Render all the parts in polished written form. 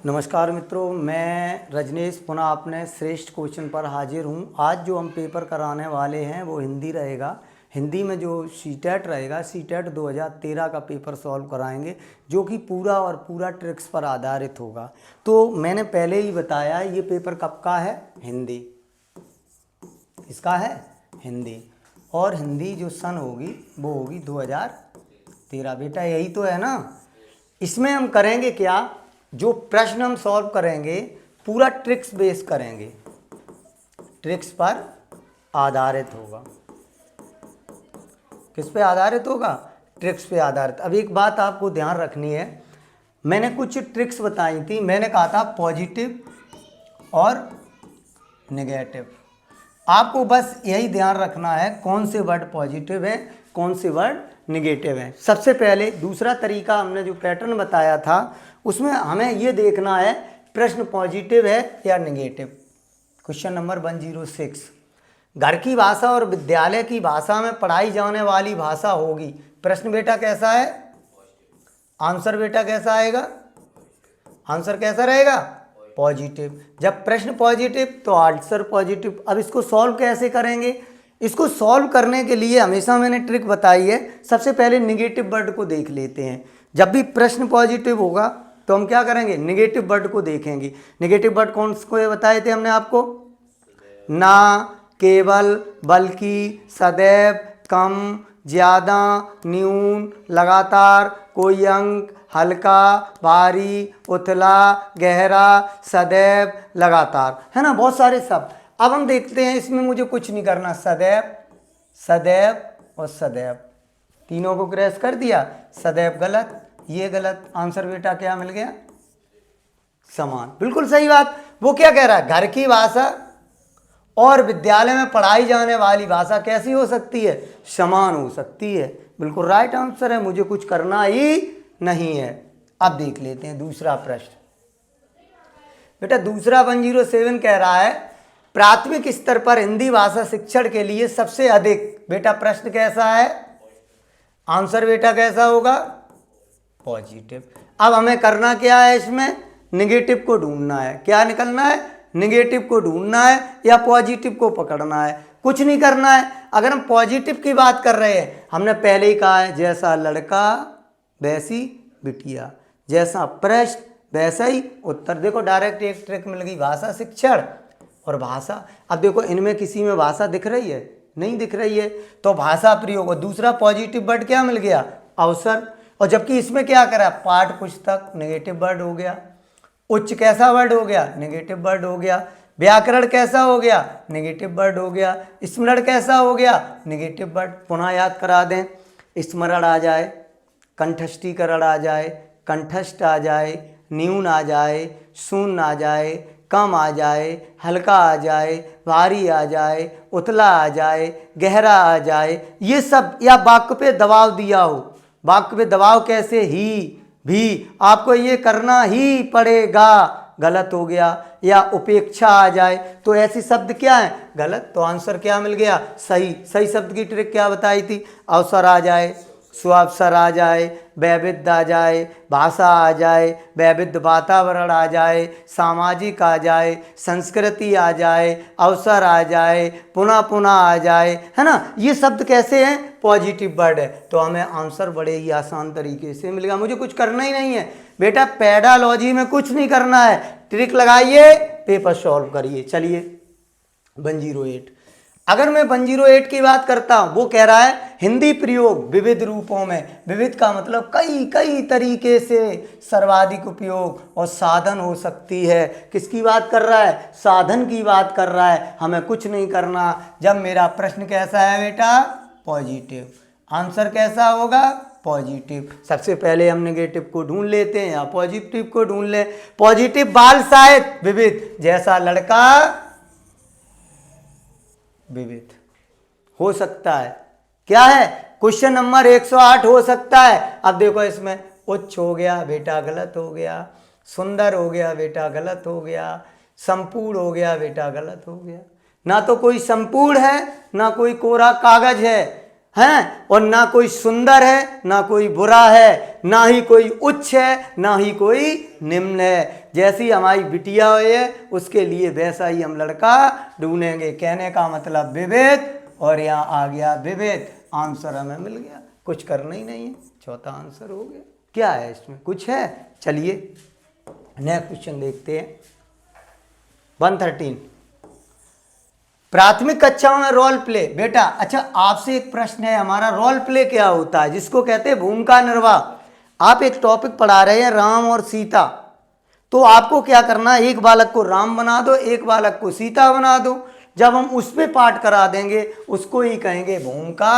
नमस्कार मित्रों, मैं रजनीश पुनः अपने श्रेष्ठ क्वेश्चन पर हाजिर हूँ। आज जो हम पेपर कराने वाले हैं वो हिंदी रहेगा। हिंदी में जो सीटेट रहेगा, सीटेट 2013 का पेपर सॉल्व कराएंगे, जो कि पूरा और पूरा ट्रिक्स पर आधारित होगा। तो मैंने पहले ही बताया ये पेपर कब का है, हिंदी। इसका है हिंदी, और हिंदी जो सन होगी वो होगी 2013। बेटा यही तो है ना। इसमें हम करेंगे क्या, जो प्रश्न हम सॉल्व करेंगे पूरा ट्रिक्स बेस करेंगे, ट्रिक्स पर आधारित होगा। किस पे आधारित होगा, ट्रिक्स पे आधारित। अब एक बात आपको ध्यान रखनी है, मैंने कुछ ट्रिक्स बताई थी। मैंने कहा था पॉजिटिव और नेगेटिव। आपको बस यही ध्यान रखना है कौन से वर्ड पॉजिटिव है, कौन से वर्ड निगेटिव है। सबसे पहले दूसरा तरीका हमने जो पैटर्न बताया था उसमें हमें ये देखना है प्रश्न पॉजिटिव है या निगेटिव। क्वेश्चन नंबर 106, घर की भाषा और विद्यालय की भाषा में पढ़ाई जाने वाली भाषा होगी। प्रश्न बेटा कैसा है, आंसर बेटा कैसा आएगा, आंसर कैसा रहेगा, पॉजिटिव। जब प्रश्न पॉजिटिव तो आंसर पॉजिटिव। अब इसको सॉल्व कैसे करेंगे, इसको सॉल्व करने के लिए हमेशा मैंने ट्रिक बताई है। सबसे पहले निगेटिव वर्ड को देख लेते हैं। जब भी प्रश्न पॉजिटिव होगा तो हम क्या करेंगे, निगेटिव वर्ड को देखेंगे। निगेटिव वर्ड कौन से बताए थे हमने आपको, ना, केवल, बल्कि, सदैव, कम, ज़्यादा, न्यून, लगातार, कोई अंक, हल्का, भारी, उथला, गहरा, सदैव, लगातार, है ना, बहुत सारे शब्द। अब हम देखते हैं, इसमें मुझे कुछ नहीं करना, सदैव, सदैव और सदैव, तीनों को क्रैश कर दिया। सदैव गलत, ये गलत, आंसर बेटा क्या मिल गया, समान। बिल्कुल सही बात। वो क्या कह रहा है, घर की भाषा और विद्यालय में पढ़ाई जाने वाली भाषा कैसी हो सकती है, समान हो सकती है। बिल्कुल राइट आंसर है, मुझे कुछ करना ही नहीं है। अब देख लेते हैं दूसरा प्रश्न। बेटा दूसरा 107 कह रहा है प्राथमिक स्तर पर हिंदी भाषा शिक्षण के लिए सबसे अधिक। बेटा प्रश्न कैसा है, आंसर बेटा कैसा होगा, पॉजिटिव। अब हमें करना क्या है, इसमें निगेटिव को ढूंढना है। क्या निकलना है, निगेटिव को ढूंढना है या पॉजिटिव को पकड़ना है। कुछ नहीं करना है। अगर हम पॉजिटिव की बात कर रहे हैं, हमने पहले ही कहा है जैसा लड़का वैसी बिटिया, जैसा प्रश्न वैसा ही उत्तर। देखो डायरेक्ट एक ट्रिक मिल गई, भाषा शिक्षण और भाषा। अब देखो इनमें किसी में भाषा दिख रही है, नहीं दिख रही है, तो भाषा प्रयोग। और दूसरा पॉजिटिव वर्ड क्या मिल गया, अवसर। और जबकि इसमें क्या करा, पाठ पुस्तक नेगेटिव वर्ड हो गया, उच्च कैसा वर्ड हो गया, नेगेटिव वर्ड हो गया, व्याकरण कैसा हो गया, नेगेटिव वर्ड हो गया, स्मरण कैसा हो गया, नेगेटिव वर्ड। पुनः याद करा दें, स्मरण आ जाए, कंठस्थीकरण आ जाए, कंठस्थ आ जाए, न्यून आ जाए, शून्य आ जाए, कम आ जाए, हल्का आ जाए, भारी आ जाए, उथला आ जाए, गहरा आ जाए, ये सब। या वाक्य पे दबाव दिया हो, वाक्य पे दबाव कैसे, ही भी, आपको ये करना ही पड़ेगा, गलत हो गया। या उपेक्षा आ जाए, तो ऐसे शब्द क्या है, गलत। तो आंसर क्या मिल गया, सही। सही शब्द की ट्रिक क्या बताई थी, अवसर आ जाए, स्वावसर आ जाए, वैविध्य आ जाए, भाषा आ जाए, वैविध्य वातावरण आ जाए, सामाजिक आ जाए, संस्कृति आ जाए, अवसर आ जाए, पुनः पुनः आ जाए, है ना। ये शब्द कैसे हैं, पॉजिटिव वर्ड है। तो हमें आंसर बड़े ही आसान तरीके से मिलेगा, मुझे कुछ करना ही नहीं है। बेटा पेडालॉजी में कुछ नहीं करना है, ट्रिक लगाइए, पेपर सॉल्व करिए। चलिए 108, अगर मैं 108 की बात करता हूं, वो कह रहा है हिंदी प्रयोग विविध रूपों में। विविध का मतलब कई कई तरीके से सर्वाधिक उपयोग और साधन हो सकती है। किसकी बात कर रहा है, साधन की बात कर रहा है। हमें कुछ नहीं करना। जब मेरा प्रश्न कैसा है बेटा, पॉजिटिव, आंसर कैसा होगा, पॉजिटिव। सबसे पहले हम नेगेटिव को ढूंढ लेते हैं या पॉजिटिव को ढूंढ ले। पॉजिटिव बाल साहित्य विविध, जैसा लड़का विविध हो सकता है। क्या है, क्वेश्चन नंबर 108 हो सकता है। अब देखो इसमें उच्च हो गया बेटा, गलत हो गया, सुंदर हो गया बेटा, गलत हो गया, संपूर्ण हो गया बेटा, गलत हो गया। ना तो कोई संपूर्ण है ना कोई कोरा कागज है, हैं, और ना कोई सुंदर है ना कोई बुरा है, ना ही कोई उच्च है ना ही कोई निम्न है। जैसी हमारी बिटिया है उसके लिए वैसा ही हम लड़का ढूंढेंगे। कहने का मतलब विविध, और यहाँ आ गया विविध, आंसर हमें मिल गया। कुछ करना ही नहीं है, चौथा आंसर हो गया। क्या है इसमें, कुछ है? चलिए नेक्स्ट क्वेश्चन देखते हैं। 113, प्राथमिक कक्षाओं में रोल प्ले। बेटा अच्छा, आपसे एक प्रश्न है हमारा, रोल प्ले क्या होता है? जिसको कहते हैं भूमिका निर्वाह। आप एक टॉपिक पढ़ा रहे हैं राम और सीता, तो आपको क्या करना है, एक बालक को राम बना दो, एक बालक को सीता बना दो। जब हम उस पे पाठ करा देंगे उसको ही कहेंगे भूमिका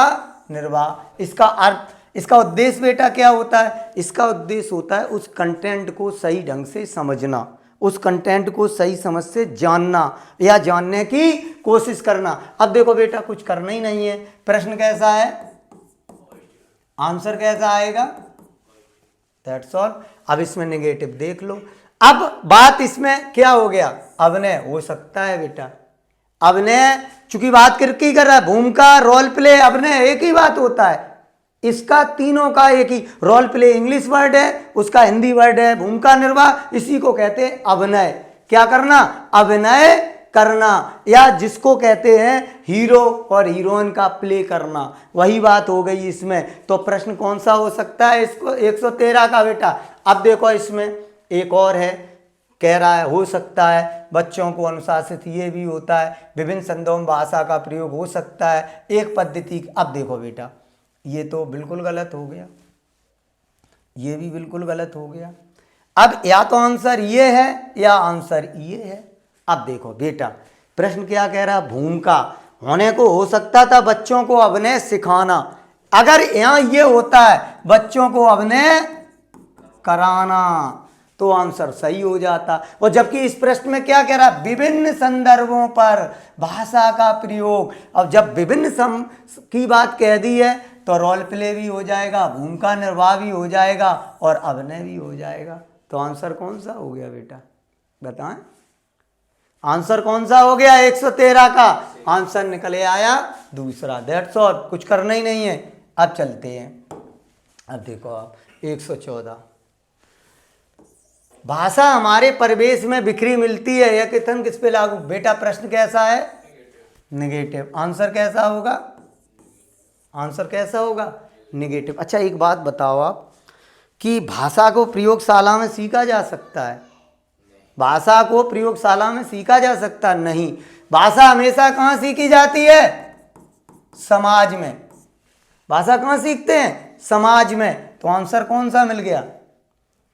निर्वाह। इसका अर्थ, इसका उद्देश्य बेटा क्या होता है? इसका उद्देश्य होता है उस कंटेंट को सही ढंग से समझना, उस कंटेंट को सही समझ से जानना या जानने की कोशिश करना। अब देखो बेटा, कुछ करना ही नहीं है। प्रश्न कैसा है, आंसर कैसा आएगा, दैट्स ऑल। अब इसमें नेगेटिव देख लो। अब बात इसमें क्या हो गया, अभिनय हो सकता है बेटा। अभिनय चूंकि बात किसकी कर रहा है, भूमिका, रोल प्ले, अभिनय एक ही बात होता है। इसका तीनों का एक ही, रोल प्ले इंग्लिश वर्ड है, उसका हिंदी वर्ड है भूमिका निर्वाह, इसी को कहते हैं अभिनय। क्या करना, अभिनय करना, या जिसको कहते हैं हीरो और हीरोइन का प्ले करना, वही बात हो गई इसमें। तो प्रश्न कौन सा हो सकता है इसको, 113 का बेटा। अब देखो इसमें एक और है, कह रहा है हो सकता है बच्चों को अनुशासित, ये भी होता है, विभिन्न संदर्भों में भाषा का प्रयोग हो सकता है, एक पद्धति। अब देखो बेटा, ये तो बिल्कुल गलत हो गया, ये भी बिल्कुल गलत हो गया। अब या तो आंसर ये है या आंसर ये है। अब देखो बेटा, प्रश्न क्या कह रहा है, भूमिका होने को हो सकता था बच्चों को अभिनय सिखाना। अगर यहां ये होता है बच्चों को अभिनय कराना, तो आंसर सही हो जाता। और जबकि इस प्रश्न में क्या कह रहा है, विभिन्न संदर्भों पर भाषा का प्रयोग। अब जब विभिन्न की बात कह दी है तो रोल प्ले भी हो जाएगा, भूमिका निर्वाह भी हो जाएगा और अभिनय भी हो जाएगा। तो आंसर कौन सा हो गया बेटा, बताएं आंसर कौन सा हो गया? 113 का आंसर निकले आया दूसरा, दैट्स ऑल। कुछ करना ही नहीं है। अब चलते हैं, अब देखो आप 114, भाषा हमारे परिवेश में बिखरी मिलती है, यह कथन किस पे लागू? बेटा प्रश्न कैसा है, नेगेटिव। आंसर कैसा होगा, आंसर कैसा होगा, नेगेटिव। अच्छा एक बात बताओ आप, कि भाषा को प्रयोगशाला में सीखा जा सकता है? भाषा को प्रयोगशाला में सीखा जा सकता नहीं। भाषा हमेशा कहाँ सीखी जाती है, समाज में। भाषा कहाँ सीखते हैं, समाज में। तो आंसर कौन सा मिल गया,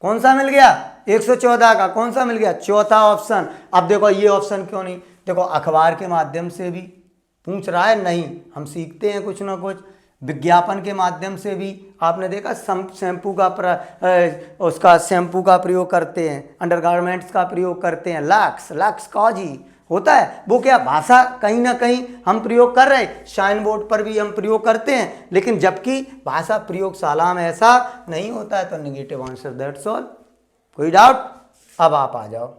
कौन सा मिल गया, 114 का कौन सा मिल गया, चौथा ऑप्शन। अब देखो ये ऑप्शन क्यों नहीं, देखो अखबार के माध्यम से भी पूछ रहा है, नहीं हम सीखते हैं कुछ ना कुछ। विज्ञापन के माध्यम से भी आपने देखा, शैम्पू का उसका शैम्पू का प्रयोग करते हैं, अंडरगारमेंट्स का प्रयोग करते हैं, लक्स कॉजी होता है, वो क्या भाषा कहीं ना कहीं हम प्रयोग कर रहे हैं, साइन बोर्ड पर भी हम प्रयोग करते हैं, लेकिन जबकि भाषा प्रयोगशाला में ऐसा नहीं होता है। तो नेगेटिव आंसर, दैट्स ऑल। कोई डाउट? अब आप आ जाओ।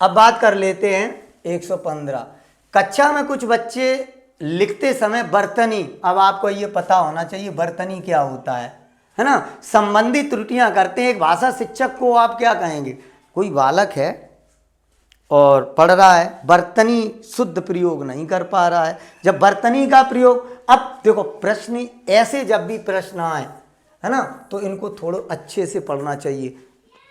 अब बात कर लेते हैं 115, कक्षा में कुछ बच्चे लिखते समय बर्तनी। अब आपको ये पता होना चाहिए बर्तनी क्या होता है ना, संबंधित त्रुटियां करते हैं। एक भाषा शिक्षक को आप क्या कहेंगे, कोई बालक है और पढ़ रहा है, बर्तनी शुद्ध प्रयोग नहीं कर पा रहा है। जब बर्तनी का प्रयोग, अब देखो प्रश्न ऐसे जब भी प्रश्न आए है ना, तो इनको थोड़ा अच्छे से पढ़ना चाहिए।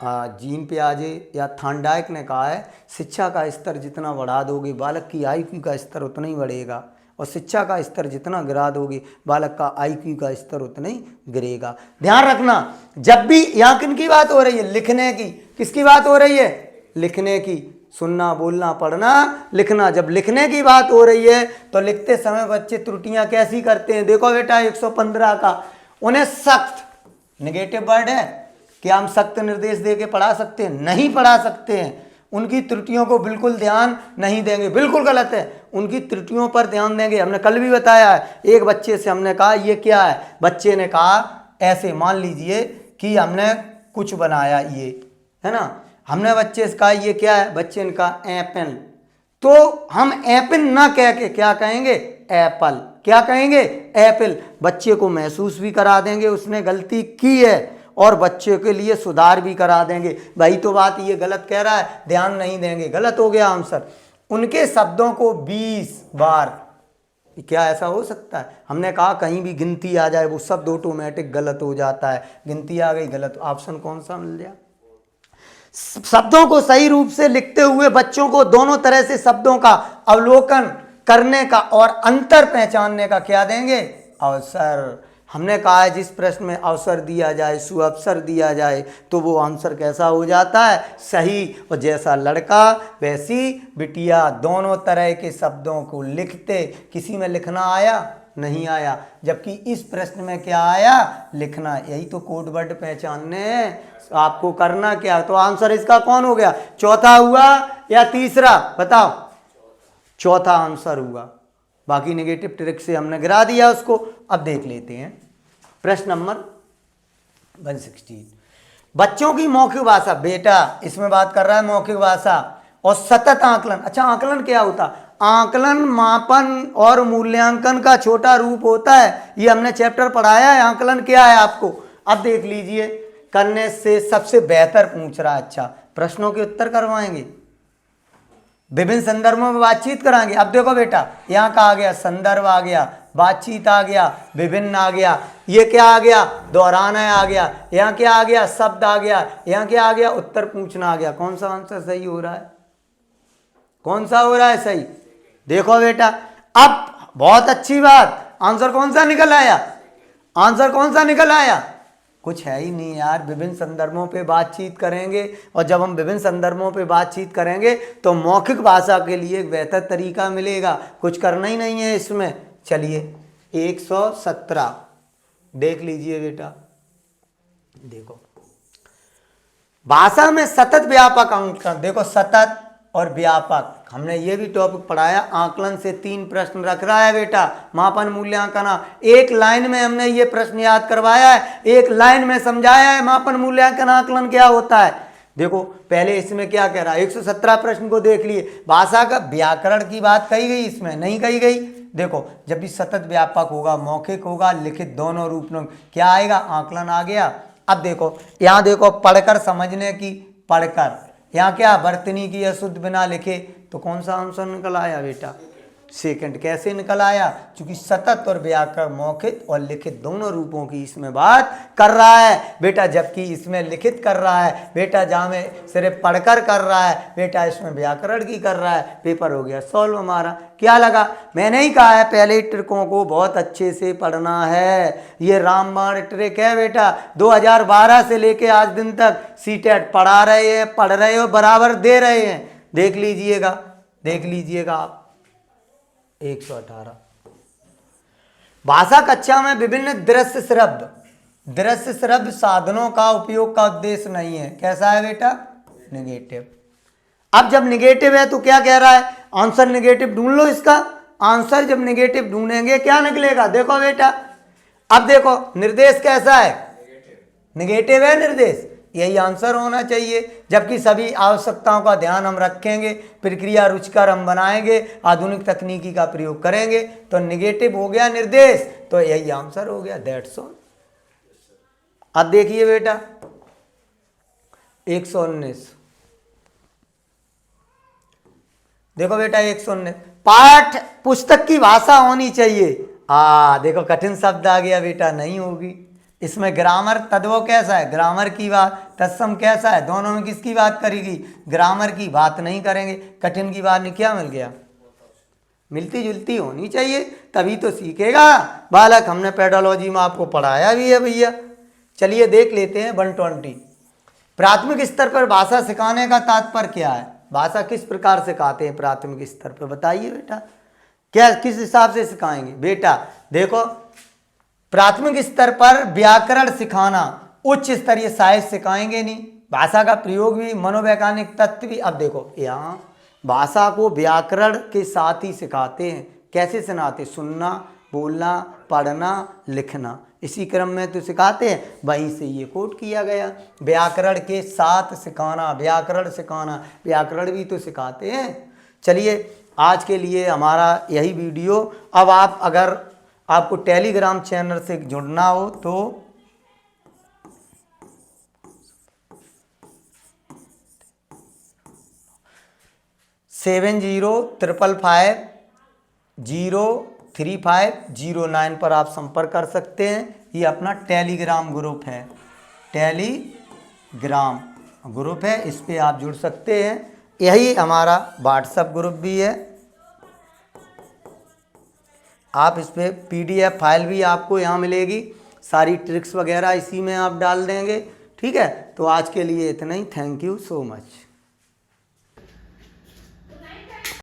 जीन पियाजे या थॉर्नडाइक ने कहा है, शिक्षा का स्तर जितना बढ़ा दोगे बालक की IQ का स्तर उतना ही बढ़ेगा, और शिक्षा का स्तर जितना गिरा दोगे बालक का IQ का स्तर उतना ही गिरेगा। ध्यान रखना, जब भी यहाँ किन की बात हो रही है, लिखने की। किसकी बात हो रही है, लिखने की। सुनना, बोलना, पढ़ना, लिखना। जब लिखने की बात हो रही है तो लिखते समय बच्चे त्रुटियां कैसी करते हैं। देखो बेटा 115 का, उन्हें सख्त, नेगेटिव वर्ड है, क्या हम सख्त निर्देश दे के पढ़ा सकते हैं? नहीं पढ़ा सकते हैं। उनकी त्रुटियों को बिल्कुल ध्यान नहीं देंगे, बिल्कुल गलत है। उनकी त्रुटियों पर ध्यान देंगे। हमने कल भी बताया है, एक बच्चे से हमने कहा ये क्या है, बच्चे ने कहा ऐसे, मान लीजिए कि हमने कुछ बनाया, ये है ना, हमने बच्चे से कहा ये क्या है, बच्चे ने कहा एप्पल, तो हम एप्पल ना कह के क्या कहेंगे, एप्पल। क्या कहेंगे? एप्पल। बच्चे को महसूस भी करा देंगे उसने गलती की है और बच्चे के लिए सुधार भी करा देंगे। भाई तो बात ये गलत कह रहा है, ध्यान नहीं देंगे, गलत हो गया आंसर। उनके शब्दों को 20 बार, क्या ऐसा हो सकता है? हमने कहा कहीं भी गिनती आ जाए वो शब्द ऑटोमेटिक गलत हो जाता है। गिनती आ गई गलत, ऑप्शन कौन सा मिल गया? शब्दों को सही रूप से लिखते हुए बच्चों को दोनों तरह से शब्दों का अवलोकन करने का और अंतर पहचानने का क्या देंगे? अवसर। हमने कहा है जिस प्रश्न में अवसर दिया जाए, सुअवसर दिया जाए, तो वो आंसर कैसा हो जाता है? सही। और जैसा लड़का वैसी बिटिया, दोनों तरह के शब्दों को लिखते, किसी में लिखना आया नहीं आया, जबकि इस प्रश्न में क्या आया? लिखना। यही तो कोड वर्ड पहचानने हैं। आपको करना क्या? तो आंसर इसका कौन हो गया? चौथा हुआ या तीसरा? बताओ। चौथा आंसर हुआ। बाकी नेगेटिव ट्रिक से हमने गिरा दिया उसको। अब देख लेते हैं प्रश्न नंबर 116। बच्चों की मौखिक भाषा। बेटा इसमें बात कर रहा है मौखिक भाषा और सतत आकलन। अच्छा, आकलन क्या होता? आकलन मापन और मूल्यांकन का छोटा रूप होता है। ये हमने चैप्टर पढ़ाया है। आकलन क्या है आपको अब देख लीजिए। करने से सबसे बेहतर पूछ रहा है। अच्छा, प्रश्नों के उत्तर करवाएंगे, विभिन्न संदर्भों में बातचीत कराएंगे। अब देखो बेटा, यहाँ का आ गया संदर्भ, आ गया बातचीत, आ गया विभिन्न, आ गया ये क्या आ गया? दोहराना आ गया। यहाँ क्या आ गया? शब्द आ गया। यहाँ क्या आ गया? उत्तर पूछना आ गया। कौन सा आंसर सही हो रहा है? कौन सा हो रहा है सही? देखो बेटा, अब बहुत अच्छी बात, आंसर कौन सा निकल आया? आंसर कौन सा निकल आया? कुछ है ही नहीं यार। विभिन्न संदर्भों पे बातचीत करेंगे और जब हम विभिन्न संदर्भों पे बातचीत करेंगे तो मौखिक भाषा के लिए एक बेहतर तरीका मिलेगा। कुछ करना ही नहीं है इसमें। चलिए 117 देख लीजिए बेटा। देखो, भाषा में सतत व्यापक आकलन। देखो, सतत और व्यापक हमने ये भी टॉपिक पढ़ाया। आकलन से 3 प्रश्न रख रहा है बेटा। मापन, मूल्यांकन। एक लाइन में हमने ये प्रश्न याद करवाया है, एक लाइन में समझाया है मापन, मूल्यांकन, आकलन क्या होता है। देखो पहले इसमें क्या कह रहा है, 117 प्रश्न को देख लिए। भाषा का व्याकरण की बात कही गई, इसमें नहीं कही गई। देखो, जब भी सतत व्यापक होगा, मौखिक होगा, लिखित, दोनों रूप में क्या आएगा? आकलन आ गया। अब देखो, यहाँ देखो, पढ़कर समझने की, पढ़कर, यहाँ क्या? वर्तनी की अशुद्ध बिना लिखे, तो कौन सा आंसर निकल आया बेटा? सेकंड। कैसे निकल आया? क्योंकि सतत और व्याकरण, मौखिक और लिखित दोनों रूपों की इसमें बात कर रहा है बेटा, जबकि इसमें लिखित कर रहा है बेटा, जहाँ में सिर्फ पढ़कर कर रहा है बेटा, इसमें व्याकरण की कर रहा है। पेपर हो गया सॉल्व हमारा। क्या लगा? मैंने ही कहा है पहले ट्रिकों को बहुत अच्छे से पढ़ना है। ये रामबाण ट्रिक है बेटा, 2012 से लेके आज दिन तक सीटेट पढ़ा रहे हैं, पढ़ रहे हो, बराबर दे रहे हैं। देख लीजिएगा, देख लीजिएगा आप। 118 भाषा कक्षा में विभिन्न दृश्य श्रव्य, दृश्य श्रव्य साधनों का उपयोग का उद्देश्य नहीं है। कैसा है बेटा? निगेटिव। अब जब निगेटिव है तो क्या कह रहा है? आंसर निगेटिव ढूंढ लो इसका। आंसर जब निगेटिव ढूंढेंगे क्या निकलेगा? देखो बेटा, अब देखो निर्देश कैसा है? निगेटिव है निर्देश, यही आंसर होना चाहिए। जबकि सभी आवश्यकताओं का ध्यान हम रखेंगे, प्रक्रिया रुचिकर हम बनाएंगे, आधुनिक तकनीकी का प्रयोग करेंगे, तो निगेटिव हो गया निर्देश, तो यही आंसर हो गया। That's all. अब देखिए बेटा 119, देखो बेटा 119, पाठ पुस्तक की भाषा होनी चाहिए। देखो कठिन शब्द आ गया बेटा, नहीं होगी। इसमें ग्रामर तद्भव कैसा है? ग्रामर की बात। तत्सम कैसा है? दोनों में किसकी बात करेगी? ग्रामर की बात नहीं करेंगे। कठिन की बात नहीं, क्या मिल गया? मिलती जुलती होनी चाहिए, तभी तो सीखेगा बालक। हमने पेडोलॉजी में आपको पढ़ाया भी है भैया। चलिए देख लेते हैं 120। प्राथमिक स्तर पर भाषा सिखाने का तात्पर्य क्या है? भाषा किस प्रकार सिखाते हैं प्राथमिक स्तर पर? बताइए बेटा, क्या किस हिसाब से सिखाएंगे? बेटा देखो, प्राथमिक स्तर पर व्याकरण सिखाना, उच्च स्तरीय साहित्य सिखाएंगे नहीं। भाषा का प्रयोग भी, मनोवैज्ञानिक तत्व भी। अब देखो यहाँ भाषा को व्याकरण के साथ ही सिखाते हैं। कैसे सुनाते? सुनना, बोलना, पढ़ना, लिखना, इसी क्रम में तो सिखाते हैं। वहीं से ये कोट किया गया, व्याकरण के साथ सिखाना, व्याकरण सिखाना, व्याकरण भी तो सिखाते हैं। चलिए आज के लिए हमारा यही वीडियो। अब आप अगर आपको टेलीग्राम चैनल से जुड़ना हो तो 7055503509 पर आप संपर्क कर सकते हैं। ये अपना टेलीग्राम ग्रुप है, टेलीग्राम ग्रुप है, इस पे आप जुड़ सकते हैं। यही हमारा व्हाट्सएप ग्रुप भी है, आप इस पर PDF फाइल भी आपको यहाँ मिलेगी, सारी ट्रिक्स वगैरह इसी में आप डाल देंगे। ठीक है, तो आज के लिए इतना ही। Thank you so much.